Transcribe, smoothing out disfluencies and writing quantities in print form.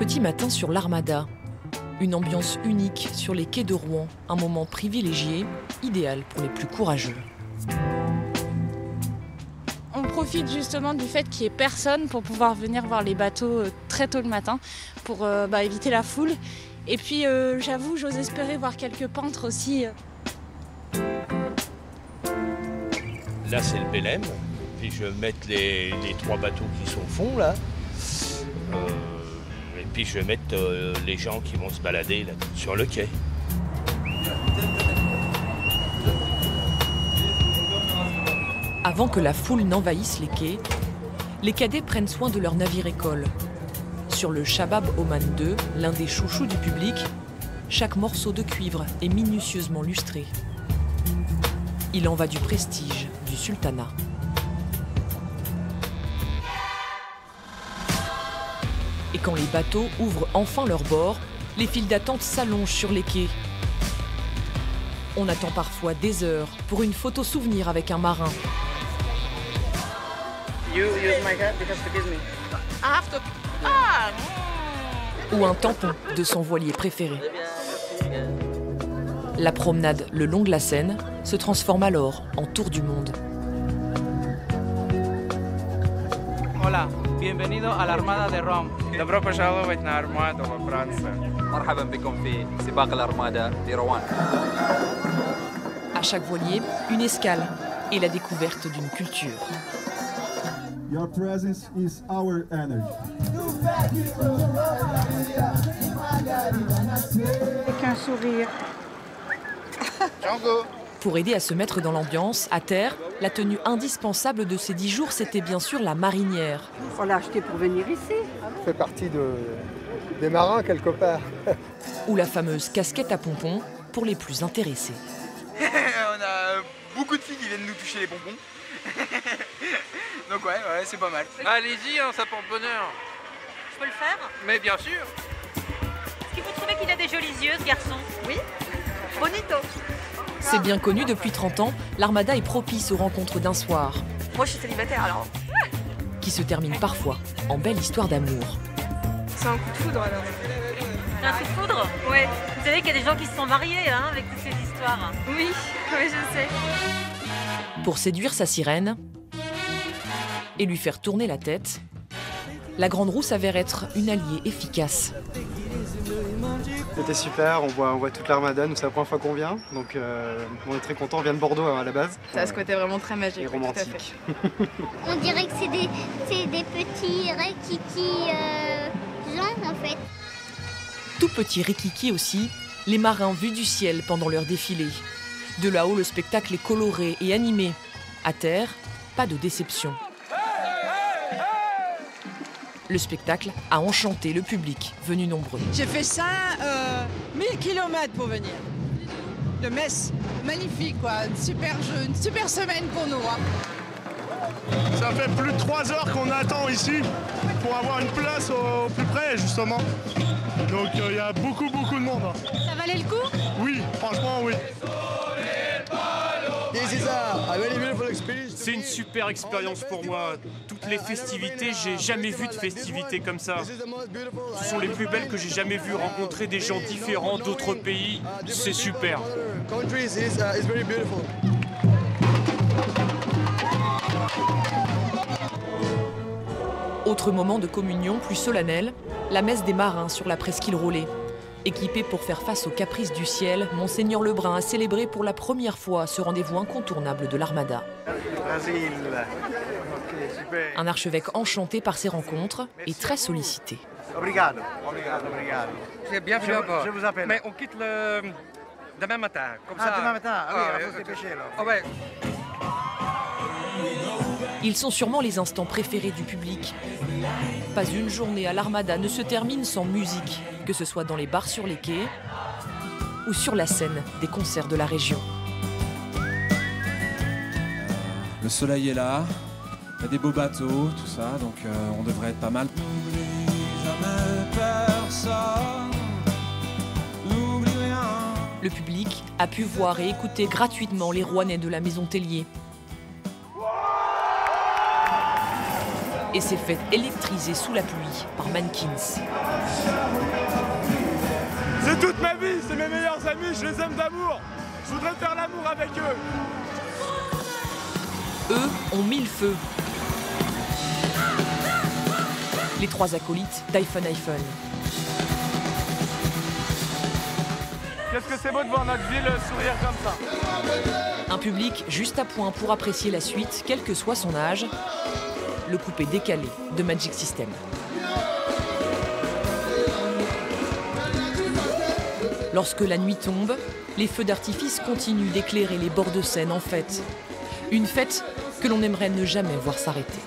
Petit matin sur l'Armada. Une ambiance unique sur les quais de Rouen, un moment privilégié, idéal pour les plus courageux. On profite justement du fait qu'il n'y ait personne pour pouvoir venir voir les bateaux très tôt le matin pour éviter la foule. Et puis j'avoue, j'ose espérer voir quelques peintres aussi. Là c'est le Belém, puis je vais mettre les 3 bateaux qui sont au fond là. Et puis je vais mettre les gens qui vont se balader là, sur le quai. Avant que la foule n'envahisse les quais, les cadets prennent soin de leur navire-école. Sur le Shabab Oman II, l'un des chouchous du public, chaque morceau de cuivre est minutieusement lustré. Il en va du prestige du sultanat. Et quand les bateaux ouvrent enfin leurs bords, les files d'attente s'allongent sur les quais. On attend parfois des heures pour une photo souvenir avec un marin. Ou un tampon de son voilier préféré. La promenade le long de la Seine se transforme alors en tour du monde. Hola, bienvenido a la Armada de Rome. Добро пожаловать на Армаду во Францию. مرحبا بكم في سباق الأرمادا في روان. À chaque voilier, une escale et la découverte d'une culture. Your presence is our energy. Avec un sourire. Pour aider à se mettre dans l'ambiance, à terre, la tenue indispensable de ces 10 jours, c'était bien sûr la marinière. On l'a acheté pour venir ici. Ça fait partie des marins quelque part. Ou la fameuse casquette à pompons pour les plus intéressés. On a beaucoup de filles qui viennent nous toucher les pompons. Donc ouais, c'est pas mal. Allez-y, ça porte bonheur. Je peux le faire? Mais bien sûr. Est-ce que vous trouvez qu'il a des jolis yeux, ce garçon? Oui. Bonito. C'est bien connu depuis 30 ans, l'Armada est propice aux rencontres d'un soir. Moi, je suis célibataire, alors. Qui se termine parfois en belle histoire d'amour. C'est un coup de foudre, alors. Un coup de foudre? Ouais. Vous savez qu'il y a des gens qui se sont mariés avec toutes ces histoires. Oui, je sais. Pour séduire sa sirène et lui faire tourner la tête, la Grande Roue s'avère être une alliée efficace. C'était super, on voit toute l'Armada, nous c'est la première fois qu'on vient, donc on est très content, on vient de Bordeaux à la base. Ça a ce côté vraiment très magique. Et romantique. On dirait que c'est des petits rikiki gens en fait. Tout petit rikiki aussi, les marins vus du ciel pendant leur défilé. De là-haut, le spectacle est coloré et animé. À terre, pas de déception. Le spectacle a enchanté le public, venu nombreux. J'ai fait ça 1000 km pour venir. De Metz, magnifique quoi, une super semaine pour nous. Ça fait plus de 3 heures qu'on attend ici pour avoir une place au plus près justement. Donc il y a beaucoup de monde. Ça valait le coup? Oui, franchement oui. C'est une super expérience pour moi. Toutes les festivités, j'ai jamais vu de festivités comme ça. Ce sont les plus belles que j'ai jamais vues. Rencontrer des gens différents d'autres pays, c'est super. Autre moment de communion plus solennel, la messe des marins sur la presqu'île Rollet. Équipé pour faire face aux caprices du ciel, Monseigneur Lebrun a célébré pour la première fois ce rendez-vous incontournable de l'Armada. Un archevêque enchanté par ces rencontres et très sollicité. Obrigado. C'est bien fait. Je vous appelle. Mais on quitte demain matin. Comme ça. Demain matin. Ah oui, on va se dépêcher là. Ah ouais. Ils sont sûrement les instants préférés du public. Pas une journée à l'Armada ne se termine sans musique, que ce soit dans les bars sur les quais ou sur la scène des concerts de la région. Le soleil est là, il y a des beaux bateaux, tout ça, donc on devrait être pas mal. Le public a pu voir et écouter gratuitement les Rouennais de la Maison Tellier. et s'est fait électriser sous la pluie par Mankins. C'est toute ma vie, c'est mes meilleurs amis, je les aime d'amour. Je voudrais faire l'amour avec eux. Eux ont mis le feu. Les trois acolytes d'Iphone iPhone. Qu'est-ce que c'est beau de voir notre ville sourire comme ça. Un public juste à point pour apprécier la suite, quel que soit son âge. Le coupé décalé de Magic System. Lorsque la nuit tombe, les feux d'artifice continuent d'éclairer les bords de Seine en fête. Une fête que l'on aimerait ne jamais voir s'arrêter.